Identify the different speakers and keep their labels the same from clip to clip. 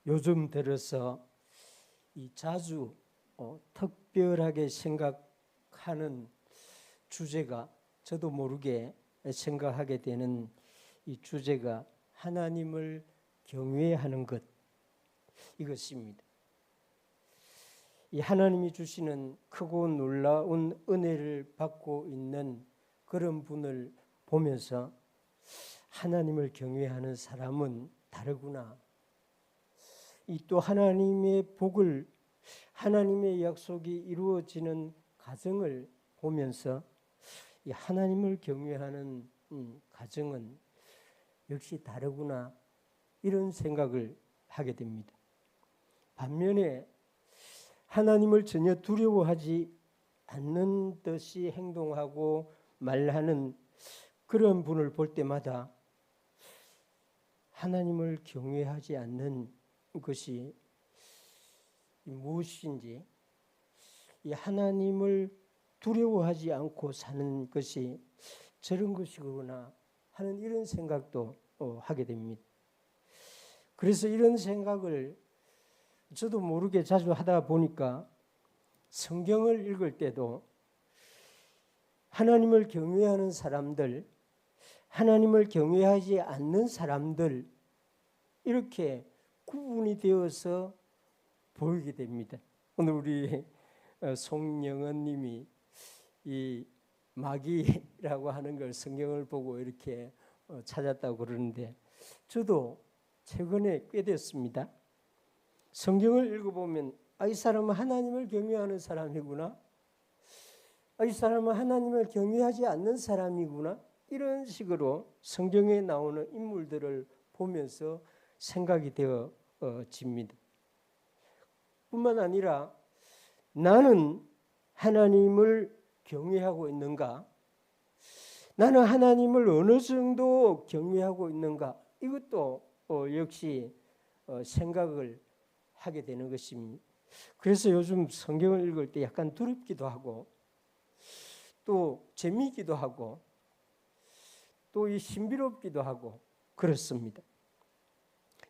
Speaker 1: 요즘 들어서 자주 특별하게 생각하는 주제가 저도 모르게 생각하게 되는 이 주제가 하나님을 경외하는 것, 이것입니다. 이 하나님이 주시는 크고 놀라운 은혜를 받고 있는 그런 분을 보면서 하나님을 경외하는 사람은 다르구나. 이 또 하나님의 복을, 하나님의 약속이 이루어지는 가정을 보면서 이 하나님을 경외하는 가정은 역시 다르구나, 이런 생각을 하게 됩니다. 반면에 하나님을 전혀 두려워하지 않는 듯이 행동하고 말하는 그런 분을 볼 때마다 하나님을 경외하지 않는 것이 무엇인지, 이 하나님을 두려워하지 않고 사는 것이 저런 것이구나 하는 이런 생각도 하게 됩니다. 그래서 이런 생각을 저도 모르게 자주 하다 보니까 성경을 읽을 때도 하나님을 경외하는 사람들, 하나님을 경외하지 않는 사람들, 이렇게 구분이 되어서 보이게 됩니다. 오늘 우리 송영은 님이 이 마귀라고 하는 걸 성경을 보고 이렇게 찾았다고 그러는데, 저도 최근에 꽤 됐습니다. 성경을 읽어보면 이 사람은 하나님을 경외하는 사람이구나, 이 사람은 하나님을 경외하지 않는 사람이구나, 이런 식으로 성경에 나오는 인물들을 보면서 생각이 되어집니다. 뿐만 아니라 나는 하나님을 경외하고 있는가? 나는 하나님을 어느 정도 경외하고 있는가? 이것도 역시 생각을 하게 되는 것입니다. 그래서 요즘 성경을 읽을 때 약간 두렵기도 하고, 또 재미있기도 하고, 또 이 신비롭기도 하고 그렇습니다.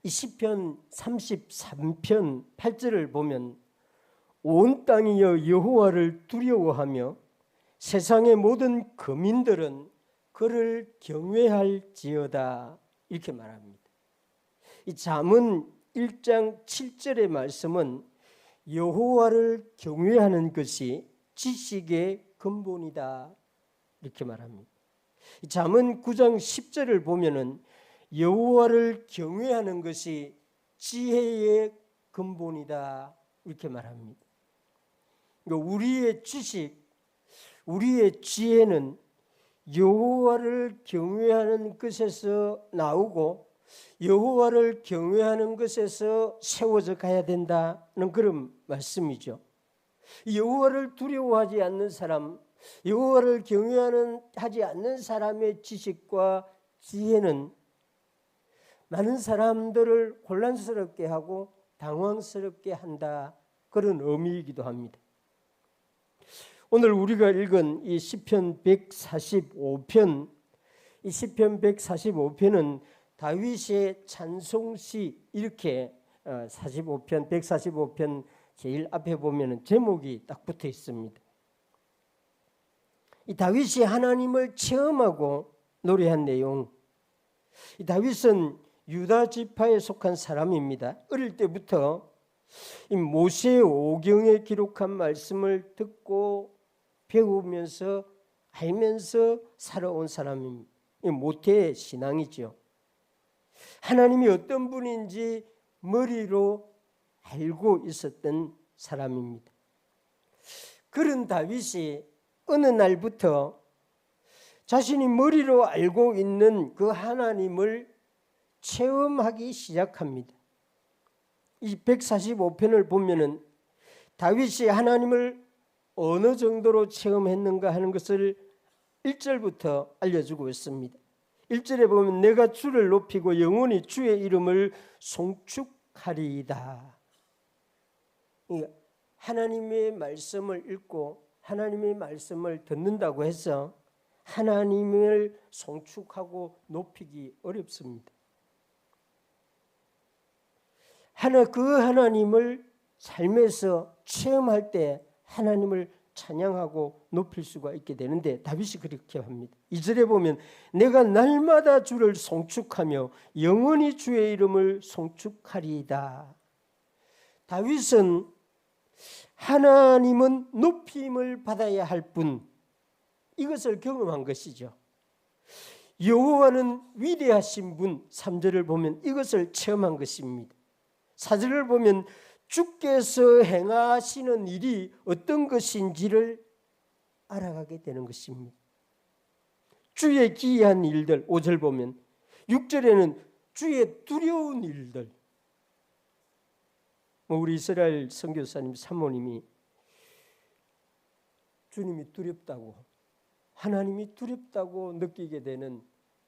Speaker 1: 이 시편 33편 8절을 보면 온 땅이여 여호와를 두려워하며 세상의 모든 거민들은 그를 경외할지어다, 이렇게 말합니다. 이 잠언 1장 7절의 말씀은 여호와를 경외하는 것이 지식의 근본이다, 이렇게 말합니다. 이 잠언 9장 10절을 보면은 여호와를 경외하는 것이 지혜의 근본이다, 이렇게 말합니다. 그러니까 우리의 지식, 우리의 지혜는 여호와를 경외하는 것에서 나오고 여호와를 경외하는 것에서 세워져 가야 된다는 그런 말씀이죠. 여호와를 두려워하지 않는 사람, 여호와를 경외하지 않는 사람의 지식과 지혜는 많은 사람들을 혼란스럽게 하고 당황스럽게 한다, 그런 의미이기도 합니다. 오늘 우리가 읽은 이 시편 145편, 이 시편 145편은 다윗의 찬송시, 이렇게 145편 제일 앞에 보면 제목이 딱 붙어 있습니다. 이 다윗이 하나님을 체험하고 노래한 내용, 이 다윗은 유다 지파에 속한 사람입니다. 어릴 때부터 이 모세 오경에 기록한 말씀을 듣고 배우면서 알면서 살아온 사람입니다. 이 모태 신앙이죠. 하나님이 어떤 분인지 머리로 알고 있었던 사람입니다. 그런 다윗이 어느 날부터 자신이 머리로 알고 있는 그 하나님을 체험하기 시작합니다. 이 145편을 보면은 다윗이 하나님을 어느 정도로 체험했는가 하는 것을 1절부터 알려주고 있습니다. 1절에 보면 내가 주를 높이고 영원히 주의 이름을 송축하리이다. 하나님의 말씀을 읽고 하나님의 말씀을 듣는다고 해서 하나님을 송축하고 높이기 어렵습니다. 그 하나님을 삶에서 체험할 때 하나님을 찬양하고 높일 수가 있게 되는데, 다윗이 그렇게 합니다. 2절에 보면 내가 날마다 주를 송축하며 영원히 주의 이름을 송축하리이다. 다윗은 하나님은 높임을 받아야 할 분, 이것을 경험한 것이죠. 여호와는 위대하신 분, 3절을 보면 이것을 체험한 것입니다. 4절을 보면 주께서 행하시는 일이 어떤 것인지를 알아가게 되는 것입니다. 주의 기이한 일들, 5절 보면, 6절에는 주의 두려운 일들. 우리 이스라엘 선교사님 사모님이 주님이 두렵다고, 하나님이 두렵다고 느끼게 되는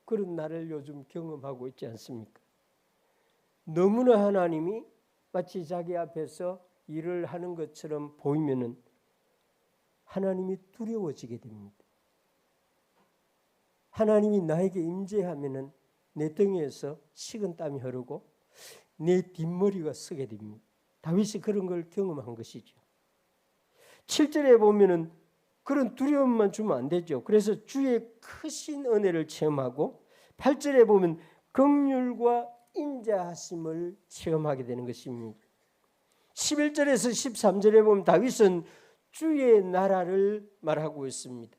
Speaker 1: 그런 날을 요즘 경험하고 있지 않습니까? 너무나 하나님이 마치 자기 앞에서 일을 하는 것처럼 보이면은 하나님이 두려워지게 됩니다. 하나님이 나에게 임재하면은 내 등에서 식은땀이 흐르고 내 뒷머리가 쓰게 됩니다. 다윗이 그런 걸 경험한 것이죠. 7절에 보면은 그런 두려움만 주면 안 되죠. 그래서 주의 크신 은혜를 체험하고, 8절에 보면 긍휼과 인자하심을 체험하게 되는 것입니다. 11절에서 13절에 보면 다윗은 주의 나라를 말하고 있습니다.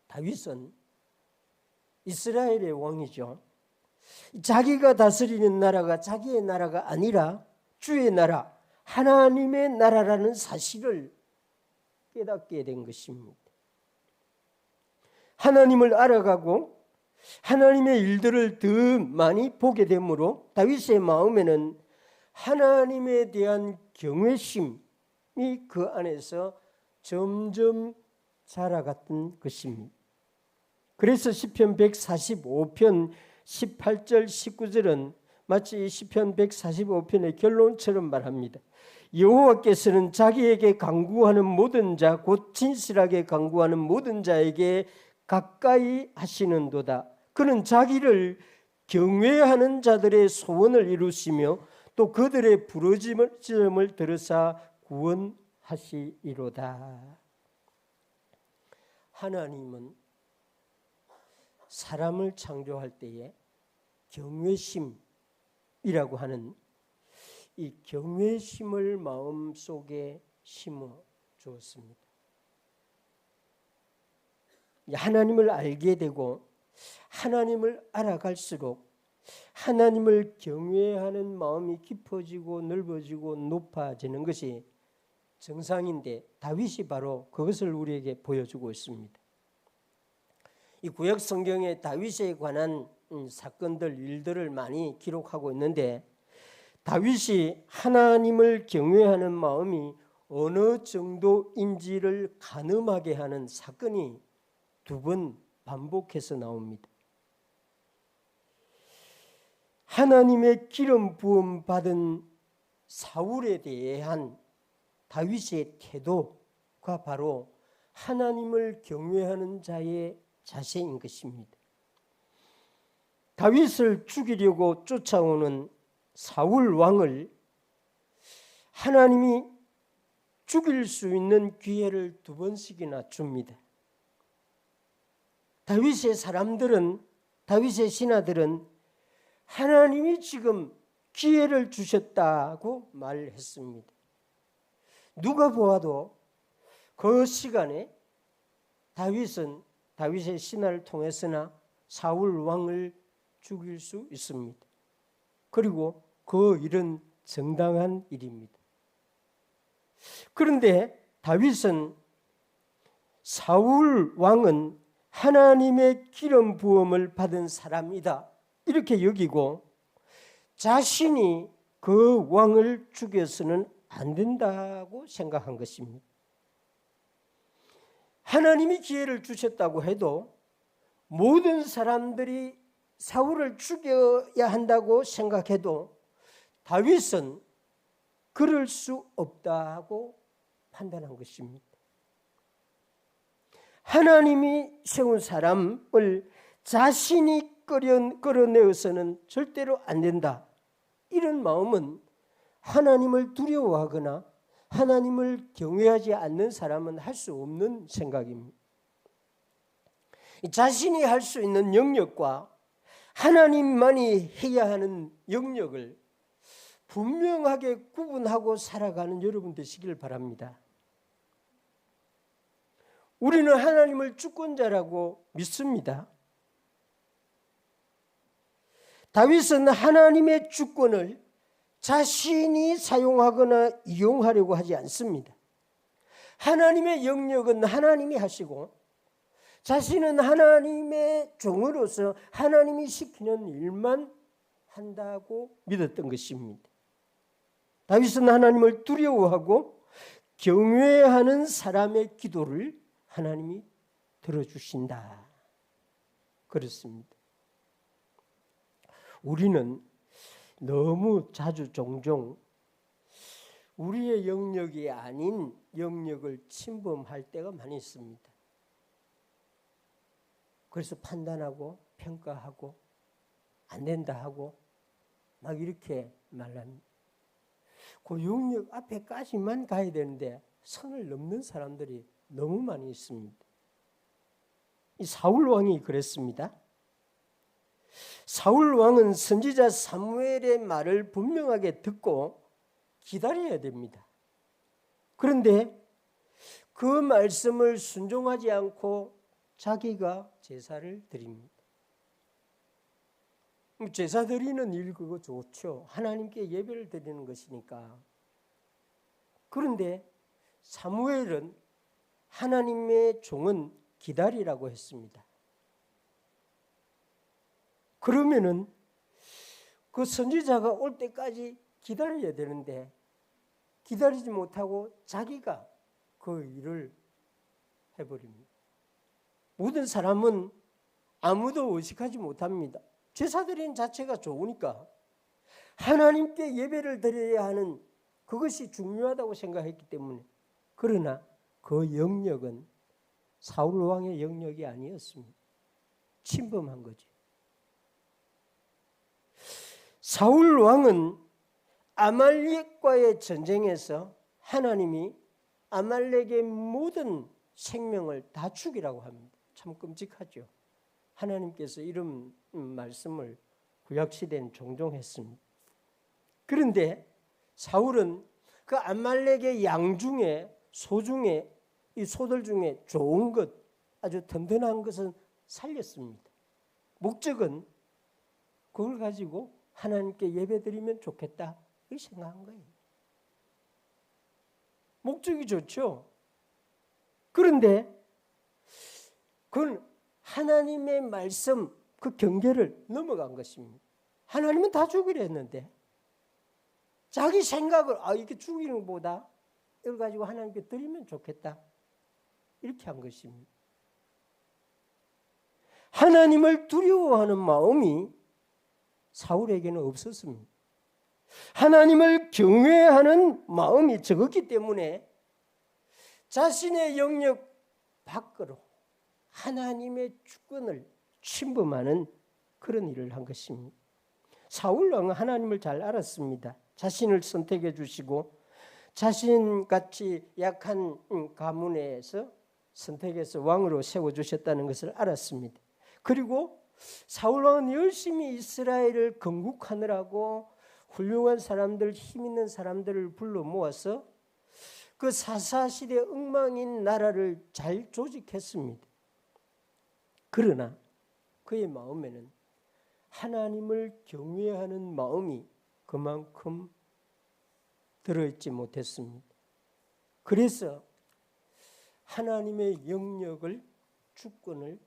Speaker 1: 다윗은 이스라엘의 왕이죠. 자기가 다스리는 나라가 자기의 나라가 아니라 주의 나라, 하나님의 나라라는 사실을 깨닫게 된 것입니다. 하나님을 알아가고 하나님의 일들을 더 많이 보게 되므로 다윗의 마음에는 하나님에 대한 경외심이 그 안에서 점점 자라갔던 것입니다. 그래서 시편 145편 18절 19절은 마치 시편 145편의 결론처럼 말합니다. 여호와께서는 자기에게 간구하는 모든 자, 곧 진실하게 간구하는 모든 자에게 가까이 하시는도다. 그는 자기를 경외하는 자들의 소원을 이루시며 또 그들의 부르짖음을 들으사 구원하시리로다. 하나님은 사람을 창조할 때에 경외심이라고 하는 이 경외심을 마음속에 심어 주었습니다. 하나님을 알게 되고 하나님을 알아갈수록 하나님을 경외하는 마음이 깊어지고 넓어지고 높아지는 것이 정상인데, 다윗이 바로 그것을 우리에게 보여주고 있습니다. 이 구약 성경에 다윗에 관한 사건들, 일들을 많이 기록하고 있는데, 다윗이 하나님을 경외하는 마음이 어느 정도인지를 가늠하게 하는 사건이 2번 반복해서 나옵니다. 하나님의 기름 부음 받은 사울에 대한 다윗의 태도가 바로 하나님을 경외하는 자의 자세인 것입니다. 다윗을 죽이려고 쫓아오는 사울 왕을 하나님이 죽일 수 있는 기회를 2번씩이나 줍니다. 다윗의 사람들은, 다윗의 신하들은 하나님이 지금 기회를 주셨다고 말했습니다. 누가 보아도 그 시간에 다윗은 다윗의 신하를 통해서나 사울 왕을 죽일 수 있습니다. 그리고 그 일은 정당한 일입니다. 그런데 다윗은 사울 왕은 하나님의 기름 부음을 받은 사람이다 이렇게 여기고, 자신이 그 왕을 죽여서는 안 된다고 생각한 것입니다. 하나님이 기회를 주셨다고 해도 모든 사람들이 사울을 죽여야 한다고 생각해도 다윗은 그럴 수 없다고 판단한 것입니다. 하나님이 세운 사람을 자신이 끌어내어서는 절대로 안 된다. 이런 마음은 하나님을 두려워하거나 하나님을 경외하지 않는 사람은 할 수 없는 생각입니다. 자신이 할 수 있는 영역과 하나님만이 해야 하는 영역을 분명하게 구분하고 살아가는 여러분 되시길 바랍니다. 우리는 하나님을 주권자라고 믿습니다. 다윗은 하나님의 주권을 자신이 사용하거나 이용하려고 하지 않습니다. 하나님의 영역은 하나님이 하시고 자신은 하나님의 종으로서 하나님이 시키는 일만 한다고 믿었던 것입니다. 다윗은 하나님을 두려워하고 경외하는 사람의 기도를 하나님이 들어주신다. 그렇습니다. 우리는 너무 자주 종종 우리의 영역이 아닌 영역을 침범할 때가 많이 있습니다. 그래서 판단하고 평가하고 안 된다 하고 막 이렇게 말합니다. 그 영역 앞에까지만 가야 되는데 선을 넘는 사람들이 너무 많이 있습니다. 이 사울 왕이 그랬습니다. 사울 왕은 선지자 사무엘의 말을 분명하게 듣고 기다려야 됩니다. 그런데 그 말씀을 순종하지 않고 자기가 제사를 드립니다. 제사 드리는 일 그거 좋죠. 하나님께 예배를 드리는 것이니까. 그런데 사무엘은 하나님의 종은 기다리라고 했습니다. 그러면은 그 선지자가 올 때까지 기다려야 되는데 기다리지 못하고 자기가 그 일을 해버립니다. 모든 사람은 아무도 의식하지 못합니다. 제사 드리는 자체가 좋으니까 하나님께 예배를 드려야 하는 그것이 중요하다고 생각했기 때문에. 그러나 그 영역은 사울 왕의 영역이 아니었습니다. 침범한 거죠. 사울 왕은 아말렉과의 전쟁에서 하나님이 아말렉의 모든 생명을 다 죽이라고 합니다. 참 끔찍하죠. 하나님께서 이런 말씀을 구약시대엔 종종 했습니다. 그런데 사울은 그 아말렉의 양 중에 소 중에 이 소들 중에 좋은 것, 아주 든든한 것은 살렸습니다. 목적은 그걸 가지고 하나님께 예배드리면 좋겠다 이렇게 생각한 거예요. 목적이 좋죠. 그런데 그건 하나님의 말씀 그 경계를 넘어간 것입니다. 하나님은 다 죽이려 했는데 자기 생각을 이렇게 죽이는 것보다 이걸 가지고 하나님께 드리면 좋겠다 이렇게 한 것입니다. 하나님을 두려워하는 마음이 사울에게는 없었습니다. 하나님을 경외하는 마음이 적었기 때문에 자신의 영역 밖으로 하나님의 주권을 침범하는 그런 일을 한 것입니다. 사울 왕은 하나님을 잘 알았습니다. 자신을 선택해 주시고 자신같이 약한 가문에서 선택해서 왕으로 세워주셨다는 것을 알았습니다. 그리고 사울 왕은 열심히 이스라엘을 건국하느라고 훌륭한 사람들, 힘 있는 사람들을 불러 모아서 그 사사시대 엉망인 나라를 잘 조직했습니다. 그러나 그의 마음에는 하나님을 경외하는 마음이 그만큼 들어있지 못했습니다. 그래서 하나님의 영역을 주권을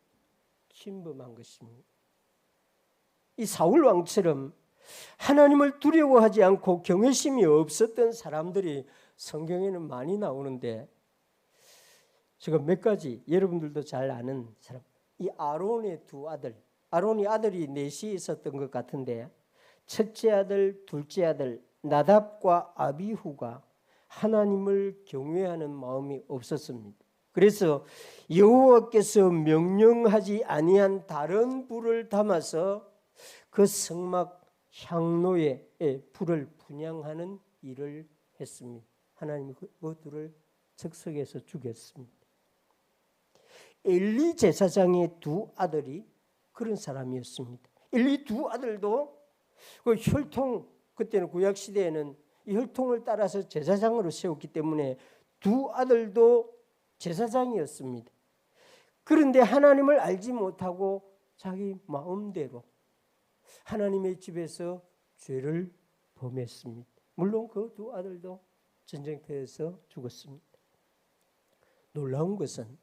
Speaker 1: 침범한 것입니다. 이 사울 왕처럼 하나님을 두려워하지 않고 경외심이 없었던 사람들이 성경에는 많이 나오는데 제가 몇 가지 여러분들도 잘 아는 사람, 이 아론의 두 아들, 아론이 아들이 넷이 있었던 것 같은데 첫째 아들, 둘째 아들 나답과 아비후가 하나님을 경외하는 마음이 없었습니다. 그래서 여호와께서 명령하지 아니한 다른 불을 담아서 그 성막 향로에 불을 분향하는 일을 했습니다. 하나님이 그 둘을 즉석에서 죽였습니다. 엘리 제사장의 두 아들이 그런 사람이었습니다. 엘리 두 아들도 그 혈통, 그때는 구약 시대에는 이 혈통을 따라서 제사장으로 세웠기 때문에 두 아들도 제사장이었습니다. 그런데 하나님을 알지 못하고 자기 마음대로 하나님의 집에서 죄를 범했습니다. 물론 그 두 아들도 전쟁터에서 죽었습니다. 놀라운 것은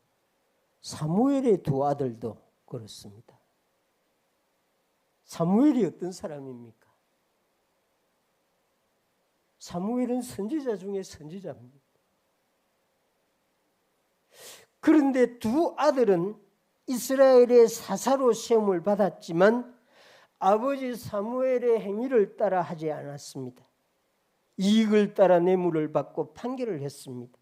Speaker 1: 사무엘의 두 아들도 그렇습니다. 사무엘이 어떤 사람입니까? 사무엘은 선지자 중에 선지자입니다. 그런데 두 아들은 이스라엘의 사사로 세움을 받았지만 아버지 사무엘의 행위를 따라 하지 않았습니다. 이익을 따라 뇌물을 받고 판결을 했습니다.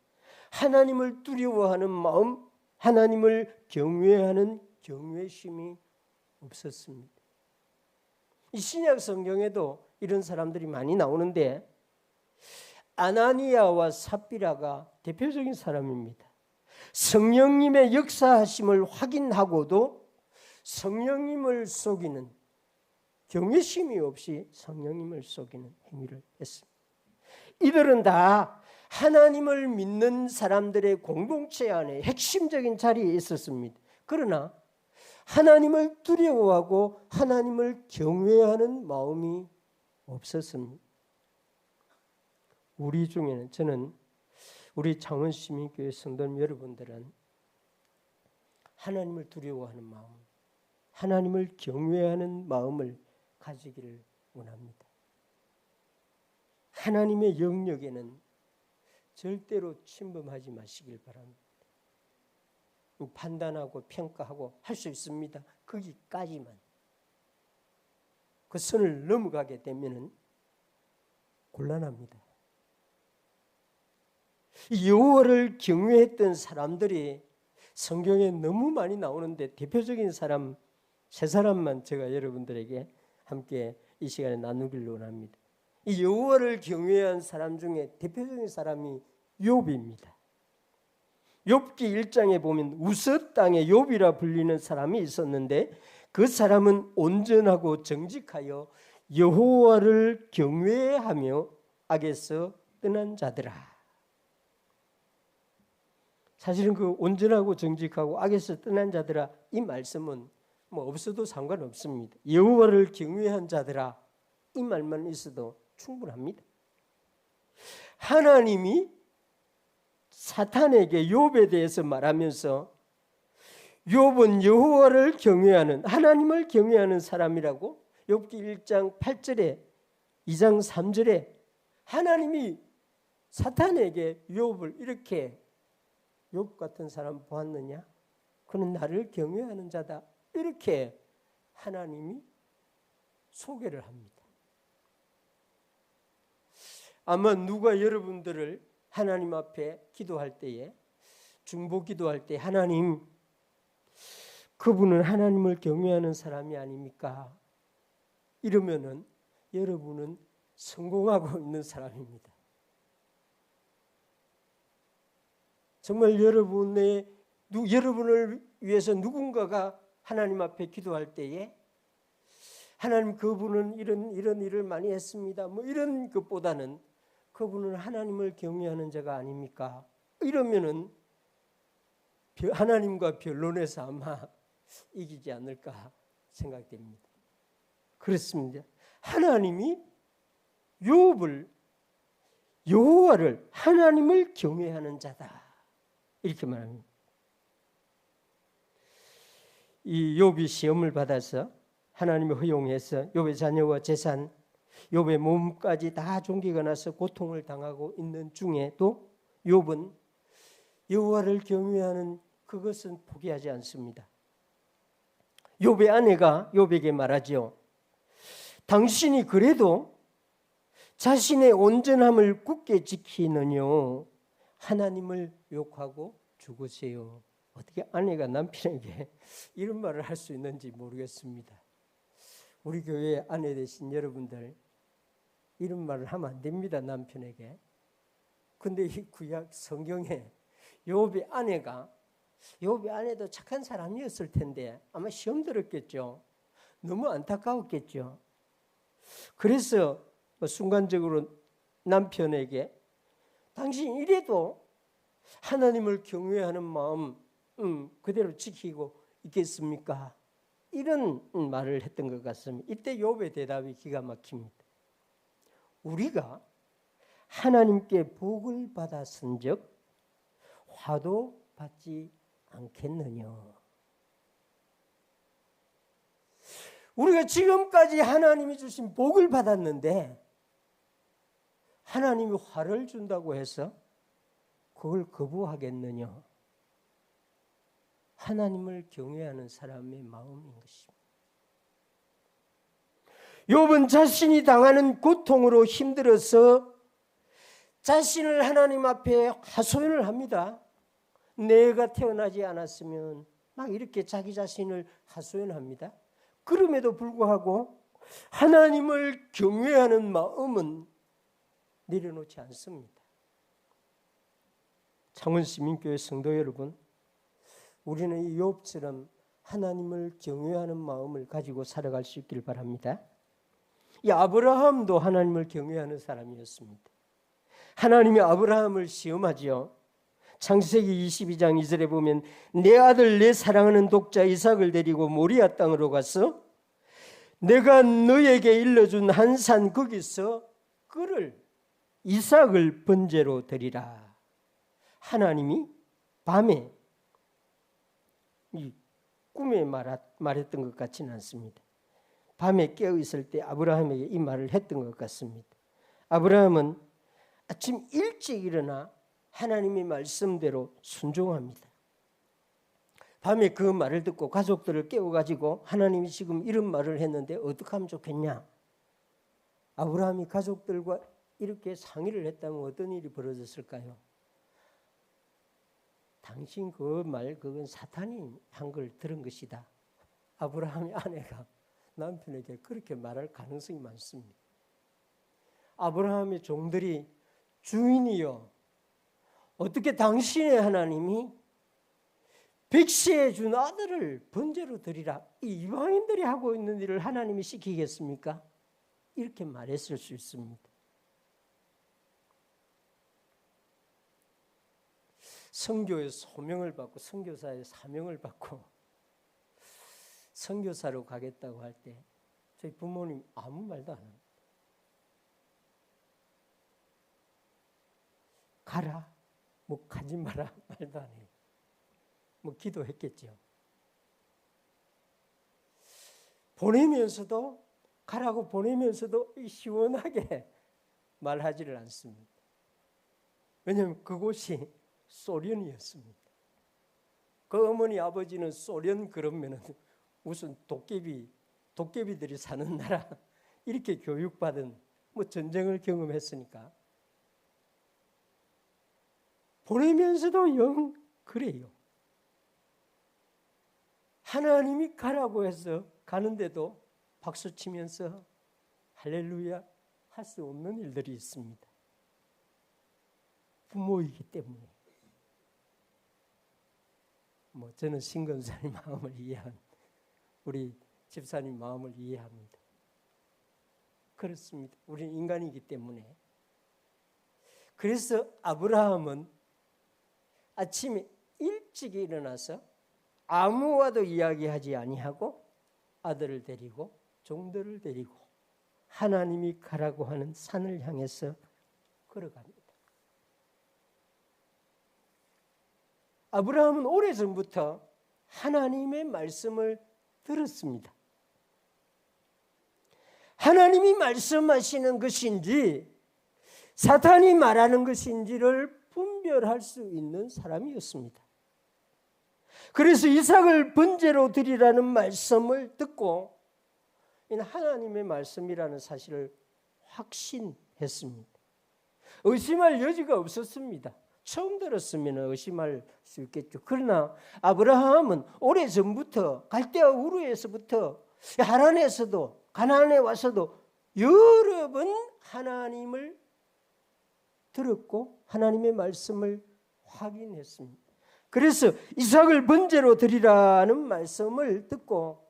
Speaker 1: 하나님을 두려워하는 마음, 하나님을 경외하는 경외심이 없었습니다. 이 신약 성경에도 이런 사람들이 많이 나오는데 아나니아와 삽비라가 대표적인 사람입니다. 성령님의 역사하심을 확인하고도 성령님을 속이는, 경외심이 없이 성령님을 속이는 행위를 했습니다. 이들은 다 하나님을 믿는 사람들의 공동체 안에 핵심적인 자리에 있었습니다. 그러나 하나님을 두려워하고 하나님을 경외하는 마음이 없었습니다. 우리 중에는, 저는 우리 창원시민교회 성도님 여러분들은 하나님을 두려워하는 마음, 하나님을 경외하는 마음을 가지기를 원합니다. 하나님의 영역에는 절대로 침범하지 마시길 바랍니다. 판단하고 평가하고 할 수 있습니다. 거기까지만. 그 선을 넘어가게 되면 곤란합니다. 여호와를 경외했던 사람들이 성경에 너무 많이 나오는데 대표적인 사람 세 사람만 제가 여러분들에게 함께 이 시간에 나누기를 원합니다. 이 여호와를 경외한 사람 중에 대표적인 사람이 욥입니다. 욥기 1장에 보면 우스 땅의 욥이라 불리는 사람이 있었는데 그 사람은 온전하고 정직하여 여호와를 경외하며 악에서 떠난 자들아. 사실은 그 온전하고 정직하고 악에서 떠난 자들아, 이 말씀은 뭐 없어도 상관없습니다. 여호와를 경외한 자들아, 이 말만 있어도 충분합니다. 하나님이 사탄에게 욥에 대해서 말하면서 욥은 여호와를 경외하는, 하나님을 경외하는 사람이라고 욥기 1장 8절에 2장 3절에 하나님이 사탄에게 욥을 이렇게, 욥 같은 사람 보았느냐? 그는 나를 경외하는 자다. 이렇게 하나님이 소개를 합니다. 아마 누가 여러분들을 하나님 앞에 기도할 때에, 중보 기도할 때 하나님, 그분은 하나님을 경외하는 사람이 아닙니까? 이러면은 여러분은 성공하고 있는 사람입니다. 정말 여러분을 위해서 누군가가 하나님 앞에 기도할 때에 하나님, 그분은 이런 일을 많이 했습니다. 뭐 이런 것보다는 그분은 하나님을 경외하는 자가 아닙니까? 이러면은 하나님과 변론에서 아마 이기지 않을까 생각됩니다. 그렇습니다. 하나님이 욥을, 여호와를, 하나님을 경외하는 자다, 이렇게 말합니다. 이 욥이 시험을 받아서 하나님이 허용해서 욥의 자녀와 재산, 욥의 몸까지 다 종기가 나서 고통을 당하고 있는 중에도 욥은 여호와를 경외하는 그것은 포기하지 않습니다. 욥의 아내가 욥에게 말하지요. 당신이 그래도 자신의 온전함을 굳게 지키느뇨 하나님을 욕하고 죽으세요. 어떻게 아내가 남편에게 이런 말을 할 수 있는지 모르겠습니다. 우리 교회의 아내 되신 여러분들, 이런 말을 하면 안 됩니다, 남편에게. 근데 이 구약 성경에 욥의 아내도 착한 사람이었을 텐데 아마 시험 들었겠죠. 너무 안타까웠겠죠. 그래서 순간적으로 남편에게 당신 이래도 하나님을 경외하는 마음 그대로 지키고 있겠습니까? 이런 말을 했던 것 같습니다. 이때 욥의 대답이 기가 막힙니다. 우리가 하나님께 복을 받았은즉 화도 받지 않겠느냐. 우리가 지금까지 하나님이 주신 복을 받았는데 하나님이 화를 준다고 해서 그걸 거부하겠느냐. 하나님을 경외하는 사람의 마음인 것입니다. 욥은 자신이 당하는 고통으로 힘들어서 자신을 하나님 앞에 하소연을 합니다. 내가 태어나지 않았으면 막 이렇게 자기 자신을 하소연합니다. 그럼에도 불구하고 하나님을 경외하는 마음은 내려놓지 않습니다. 창원시민교회 성도 여러분, 우리는 이 욥처럼 하나님을 경외하는 마음을 가지고 살아갈 수 있길 바랍니다. 이 아브라함도 하나님을 경외하는 사람이었습니다. 하나님이 아브라함을 시험하지요. 창세기 22장 2절에 보면 내 아들 내 사랑하는 독자 이삭을 데리고 모리아 땅으로 가서 내가 너에게 일러준 한 산 거기서 그를 이삭을 번제로 드리라. 하나님이 밤에 이 꿈에 말했던 것 같지는 않습니다. 밤에 깨어 있을 때 아브라함에게 이 말을 했던 것 같습니다. 아브라함은 아침 일찍 일어나 하나님의 말씀대로 순종합니다. 밤에 그 말을 듣고 가족들을 깨워가지고 하나님이 지금 이런 말을 했는데 어떻게 하면 좋겠냐. 아브라함이 가족들과 이렇게 상의를 했다면 어떤 일이 벌어졌을까요? 당신 그 말 그건 사탄이 한 걸 들은 것이다. 아브라함의 아내가 남편에게 그렇게 말할 가능성이 많습니다. 아브라함의 종들이 주인이여 어떻게 당신의 하나님이 백세에 준 아들을 번제로 드리라. 이 이방인들이 하고 있는 일을 하나님이 시키겠습니까? 이렇게 말했을 수 있습니다. 선교의 소명을 받고 선교사의 사명을 받고 선교사로 가겠다고 할 때 저희 부모님 아무 말도 안 합니다. 가라, 뭐 가지 마라 말도 안 해요. 뭐 기도했겠죠. 보내면서도 가라고 보내면서도 시원하게 말하지를 않습니다. 왜냐하면 그곳이 소련이었습니다. 그 어머니 아버지는 소련 그러면은 무슨 도깨비들이 사는 나라 이렇게 교육받은 뭐 전쟁을 경험했으니까 보내면서도 영 그래요. 하나님이 가라고 해서 가는데도 박수치면서 할렐루야 할 수 없는 일들이 있습니다. 부모이기 때문에. 뭐 저는 신건사님 마음을 이해한 우리 집사님 마음을 이해합니다. 그렇습니다. 우리는 인간이기 때문에. 그래서 아브라함은 아침에 일찍 일어나서 아무와도 이야기하지 아니하고 아들을 데리고 종들을 데리고 하나님이 가라고 하는 산을 향해서 걸어갑니다. 아브라함은 오래전부터 하나님의 말씀을 들었습니다. 하나님이 말씀하시는 것인지 사탄이 말하는 것인지를 분별할 수 있는 사람이었습니다. 그래서 이삭을 번제로 드리라는 말씀을 듣고 하나님의 말씀이라는 사실을 확신했습니다. 의심할 여지가 없었습니다. 처음 들었으면 의심할 수 있겠죠. 그러나 아브라함은 오래전부터 갈대아 우르에서부터 하란에서도 가나안에 와서도 여러 번 하나님을 들었고 하나님의 말씀을 확인했습니다. 그래서 이삭을 번제로 드리라는 말씀을 듣고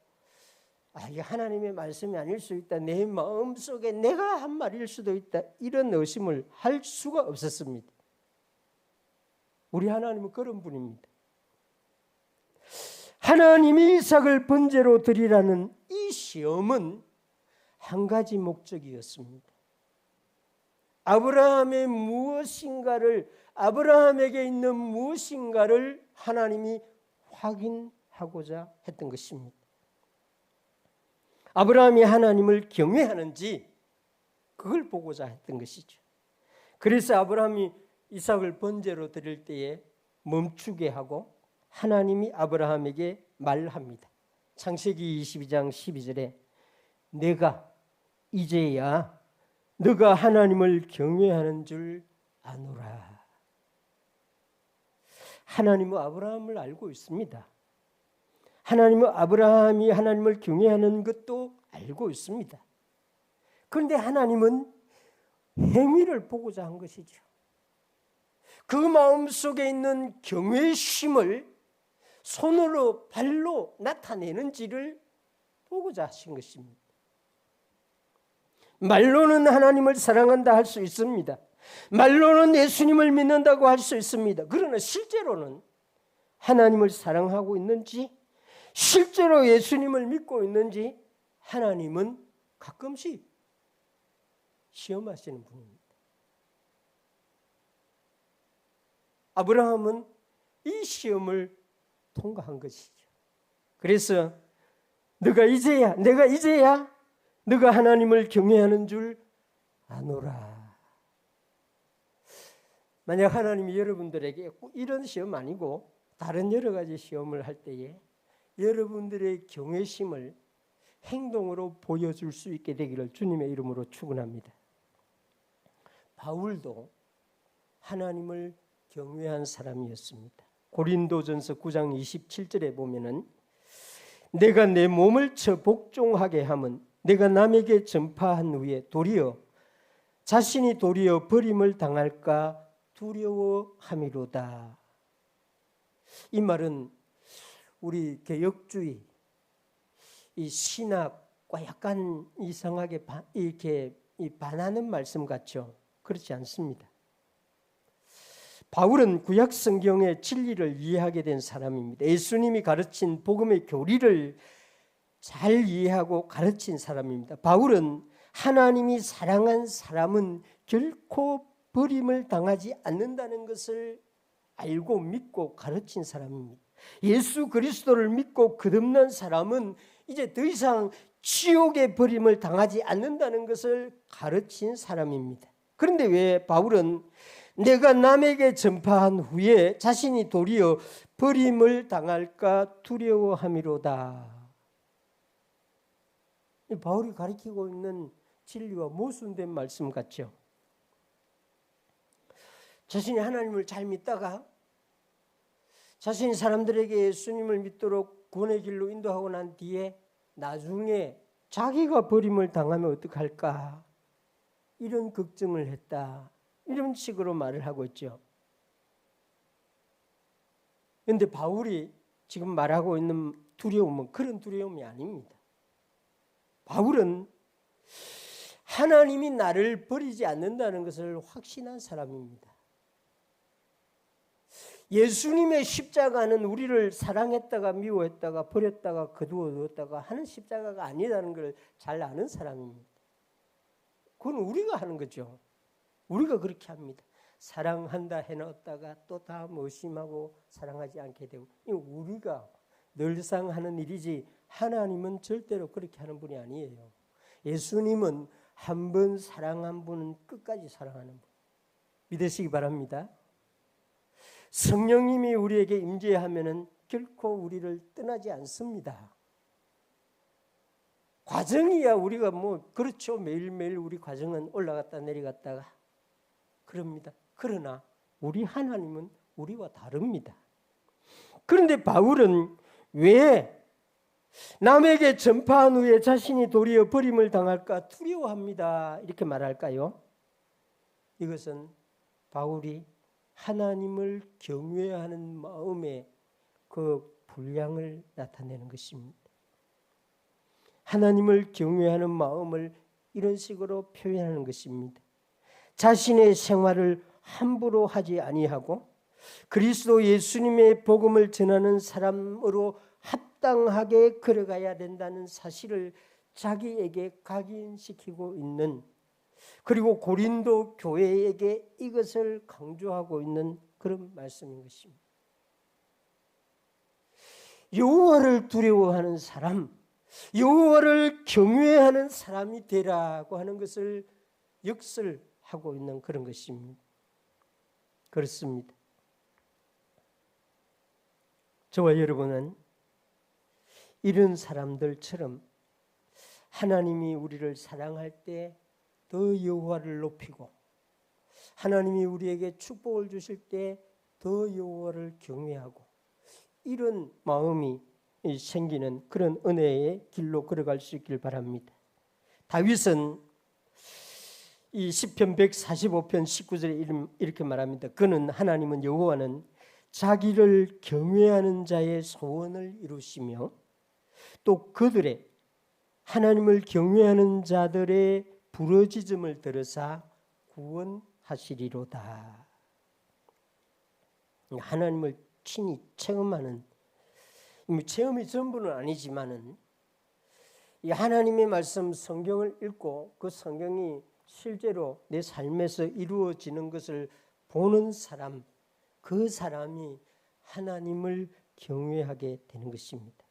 Speaker 1: 이게 하나님의 말씀이 아닐 수 있다, 내 마음속에 내가 한 말일 수도 있다, 이런 의심을 할 수가 없었습니다. 우리 하나님은 그런 분입니다. 하나님이 이삭을 번제로 드리라는 이 시험은 한 가지 목적이었습니다. 아브라함에게 있는 무엇인가를 하나님이 확인하고자 했던 것입니다. 아브라함이 하나님을 경외하는지 그걸 보고자 했던 것이죠. 그래서 아브라함이 이삭을 번제로 드릴 때에 멈추게 하고 하나님이 아브라함에게 말합니다. 창세기 22장 12절에 내가 이제야 너가 하나님을 경외하는 줄 아노라. 하나님은 아브라함을 알고 있습니다. 하나님은 아브라함이 하나님을 경외하는 것도 알고 있습니다. 그런데 하나님은 행위를 보고자 한 것이죠. 그 마음속에 있는 경외심을 손으로 발로 나타내는지를 보고자 하신 것입니다. 말로는 하나님을 사랑한다 할 수 있습니다. 말로는 예수님을 믿는다고 할 수 있습니다. 그러나 실제로는 하나님을 사랑하고 있는지, 실제로 예수님을 믿고 있는지 하나님은 가끔씩 시험하시는 분입니다. 아브라함은 이 시험을 통과한 것이죠. 그래서 내가 이제야 너가 하나님을 경외하는 줄 아노라. 만약 하나님이 여러분들에게 이런 시험 아니고 다른 여러 가지 시험을 할 때에 여러분들의 경외심을 행동으로 보여줄 수 있게 되기를 주님의 이름으로 축원합니다. 바울도 하나님을 경외한 사람이었습니다. 고린도전서 9장 27절에 보면은 내가 내 몸을 쳐 복종하게 함은 내가 남에게 전파한 후에 자신이 도리어 버림을 당할까 두려워함이로다. 이 말은 우리 개혁주의 이 신학과 약간 이상하게 이렇게 반하는 말씀 같죠? 그렇지 않습니다. 바울은 구약 성경의 진리를 이해하게 된 사람입니다. 예수님이 가르친 복음의 교리를 잘 이해하고 가르친 사람입니다. 바울은 하나님이 사랑한 사람은 결코 버림을 당하지 않는다는 것을 알고 믿고 가르친 사람입니다. 예수 그리스도를 믿고 거듭난 사람은 이제 더 이상 지옥의 버림을 당하지 않는다는 것을 가르친 사람입니다. 그런데 왜 바울은 내가 남에게 전파한 후에 자신이 도리어 버림을 당할까 두려워함이로다. 바울이 가르치고 있는 진리와 모순된 말씀 같죠. 자신이 하나님을 잘 믿다가 자신이 사람들에게 예수님을 믿도록 구원의 길로 인도하고 난 뒤에 나중에 자기가 버림을 당하면 어떡할까 이런 걱정을 했다, 이런 식으로 말을 하고 있죠. 그런데 바울이 지금 말하고 있는 두려움은 그런 두려움이 아닙니다. 바울은 하나님이 나를 버리지 않는다는 것을 확신한 사람입니다. 예수님의 십자가는 우리를 사랑했다가 미워했다가 버렸다가 거두어 두었다가 하는 십자가가 아니라는 걸 잘 아는 사람입니다. 그건 우리가 하는 거죠. 우리가 그렇게 합니다. 사랑한다 해놓았다가 또 다음 의심하고 사랑하지 않게 되고, 이거 우리가 늘상 하는 일이지 하나님은 절대로 그렇게 하는 분이 아니에요. 예수님은 한 번 사랑한 분은 끝까지 사랑하는 분. 믿으시기 바랍니다. 성령님이 우리에게 임재하면은 결코 우리를 떠나지 않습니다. 과정이야 우리가 그렇죠. 매일매일 우리 과정은 올라갔다 내려갔다가 그럽니다. 그러나 우리 하나님은 우리와 다릅니다. 그런데 바울은 왜 남에게 전파한 후에 자신이 도리어 버림을 당할까 두려워합니다. 이렇게 말할까요? 이것은 바울이 하나님을 경외하는 마음의 그 분량을 나타내는 것입니다. 하나님을 경외하는 마음을 이런 식으로 표현하는 것입니다. 자신의 생활을 함부로 하지 아니하고 그리스도 예수님의 복음을 전하는 사람으로 합당하게 걸어가야 된다는 사실을 자기에게 각인시키고 있는, 그리고 고린도 교회에게 이것을 강조하고 있는 그런 말씀인 것입니다. 여호와를 두려워하는 사람, 여호와를 경외하는 사람이 되라고 하는 것을 역설하고 있는 그런 것입니다. 그렇습니다. 저와 여러분은 이런 사람들처럼 하나님이 우리를 사랑할 때 더 여호와를 높이고, 하나님이 우리에게 축복을 주실 때 더 여호와를 경외하고, 이런 마음이 생기는 그런 은혜의 길로 걸어갈 수 있길 바랍니다. 다윗은 이 시편 145편 19절에 이렇게 말합니다. 그는, 하나님은, 여호와는 자기를 경외하는 자의 소원을 이루시며 또 그들의, 하나님을 경외하는 자들의 부르짖음을 들으사 구원하시리로다. 하나님을 친히 체험하는, 체험이 전부는 아니지만은 이 하나님의 말씀 성경을 읽고 그 성경이 실제로 내 삶에서 이루어지는 것을 보는 사람, 그 사람이 하나님을 경외하게 되는 것입니다.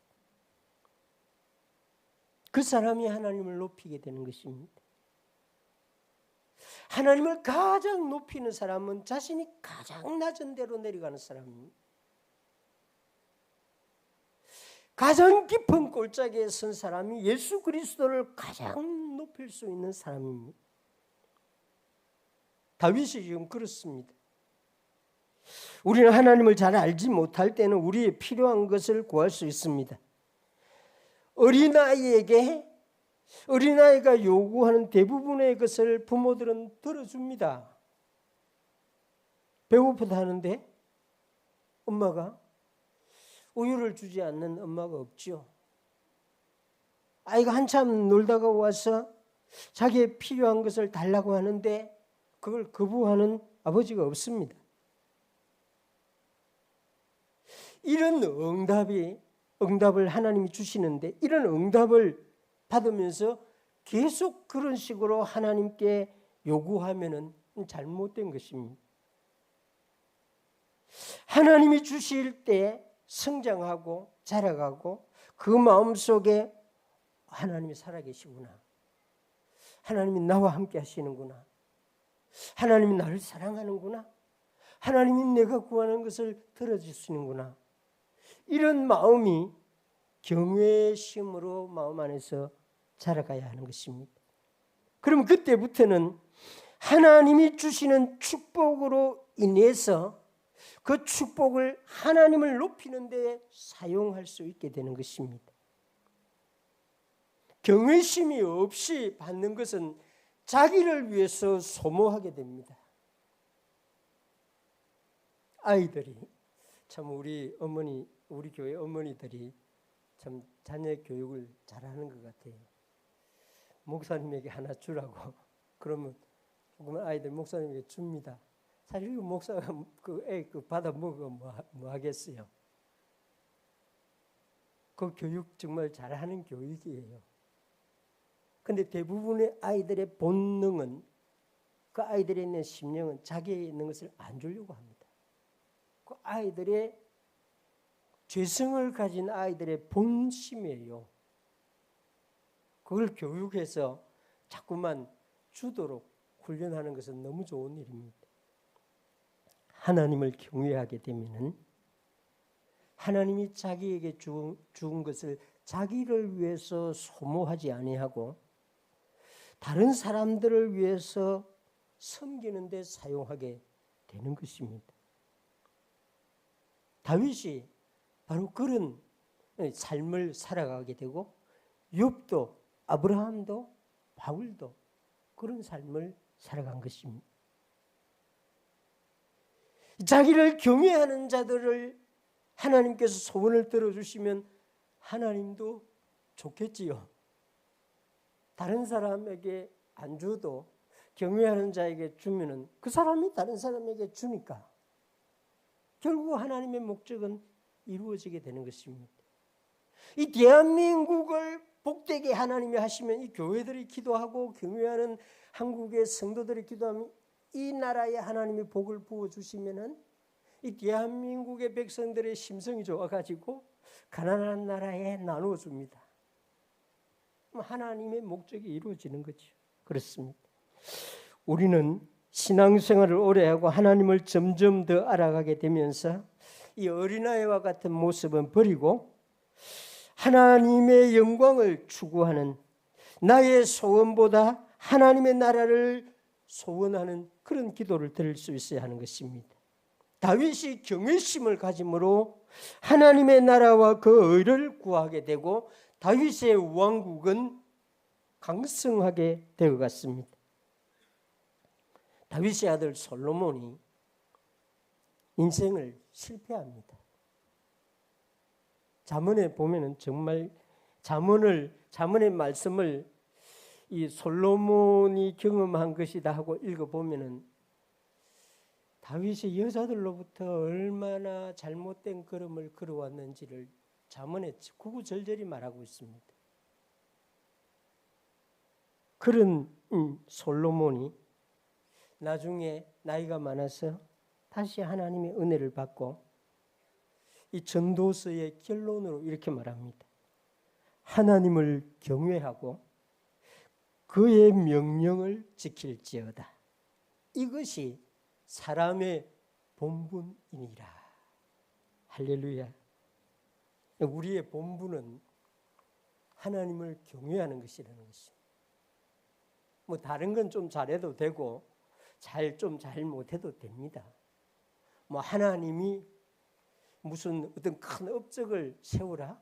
Speaker 1: 그 사람이 하나님을 높이게 되는 것입니다. 하나님을 가장 높이는 사람은 자신이 가장 낮은 데로 내려가는 사람입니다. 가장 깊은 골짜기에 선 사람이 예수 그리스도를 가장 높일 수 있는 사람입니다. 다윗이 지금 그렇습니다. 우리는 하나님을 잘 알지 못할 때는 우리의 필요한 것을 구할 수 있습니다. 어린아이가 요구하는 대부분의 것을 부모들은 들어줍니다. 배고프다 하는데 엄마가 우유를 주지 않는 엄마가 없죠. 아이가 한참 놀다가 와서 자기의 필요한 것을 달라고 하는데 그걸 거부하는 아버지가 없습니다. 이런 응답을 하나님이 주시는데, 이런 응답을 받으면서 계속 그런 식으로 하나님께 요구하면은 잘못된 것입니다. 하나님이 주실 때 성장하고 자라가고 그 마음속에 하나님이 살아계시구나, 하나님이 나와 함께 하시는구나, 하나님이 나를 사랑하는구나, 하나님이 내가 구하는 것을 들어주시는구나, 이런 마음이 경외의 심으로 마음 안에서 자라가야 하는 것입니다. 그럼 그때부터는 하나님이 주시는 축복으로 인해서 그 축복을 하나님을 높이는 데 사용할 수 있게 되는 것입니다. 경외심이 없이 받는 것은 자기를 위해서 소모하게 됩니다. 아이들이 참 우리 교회 어머니들이 참 자녀 교육을 잘하는 것 같아요. 목사님에게 하나 주라고 그러면 아이들 목사님에게 줍니다. 사실 목사가 애 받아 먹어 뭐 하겠어요. 그 교육 정말 잘하는 교육이에요. 근데 대부분의 아이들의 본능은, 그 아이들에 있는 심령은 자기에 있는 것을 안 주려고 합니다. 그 아이들의 죄성을 가진 아이들의 본심이에요. 그걸 교육해서 자꾸만 주도록 훈련하는 것은 너무 좋은 일입니다. 하나님을 경외하게 되면은 하나님이 자기에게 주은 것을 자기를 위해서 소모하지 아니하고 다른 사람들을 위해서 섬기는 데 사용하게 되는 것입니다. 다윗이 바로 그런 삶을 살아가게 되고 욥도 아브라함도 바울도 그런 삶을 살아간 것입니다. 자기를 경외하는 자들을 하나님께서 소원을 들어주시면 하나님도 좋겠지요. 다른 사람에게 안 줘도 경외하는 자에게 주면은 그 사람이 다른 사람에게 주니까 결국 하나님의 목적은 이루어지게 되는 것입니다. 이 대한민국을 복되게 하나님이 하시면 이 교회들이 기도하고 경외하는 한국의 성도들이 기도하면 이 나라에 하나님이 복을 부어주시면은 이 대한민국의 백성들의 심성이 좋아가지고 가난한 나라에 나누어줍니다. 하나님의 목적이 이루어지는 거죠. 그렇습니다. 우리는 신앙생활을 오래 하고 하나님을 점점 더 알아가게 되면서 이 어린아이와 같은 모습은 버리고 하나님의 영광을 추구하는 나의 소원보다 하나님의 나라를 소원하는 그런 기도를 드릴 수 있어야 하는 것입니다. 다윗이 경외심을 가짐으로 하나님의 나라와 그 의를 구하게 되고 다윗의 왕국은 강성하게 되어갔습니다. 다윗의 아들 솔로몬이 인생을 실패합니다. 잠언에 보면은 정말 잠언의 말씀을 이 솔로몬이 경험한 것이다 하고 읽어보면은 다윗이 여자들로부터 얼마나 잘못된 걸음을 걸어왔는지를 잠언에 구구절절히 말하고 있습니다. 그런 솔로몬이 나중에 나이가 많아서 다시 하나님의 은혜를 받고 이 전도서의 결론으로 이렇게 말합니다. 하나님을 경외하고 그의 명령을 지킬지어다. 이것이 사람의 본분이니라. 할렐루야. 우리의 본분은 하나님을 경외하는 것이라는 것입니다. 뭐 다른 건 좀 잘해도 되고 좀 잘 못해도 됩니다. 뭐 하나님이 무슨 어떤 큰 업적을 세우라.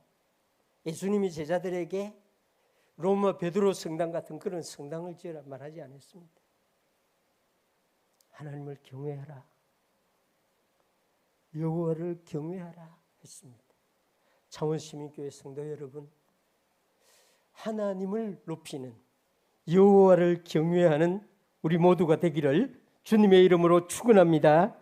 Speaker 1: 예수님이 제자들에게 로마 베드로 성당 같은 그런 성당을 지으라 말하지 않았습니다. 하나님을 경외하라. 여호와를 경외하라 했습니다. 창원시민교회 성도 여러분, 하나님을 높이는 여호와를 경외하는 우리 모두가 되기를 주님의 이름으로 축원합니다.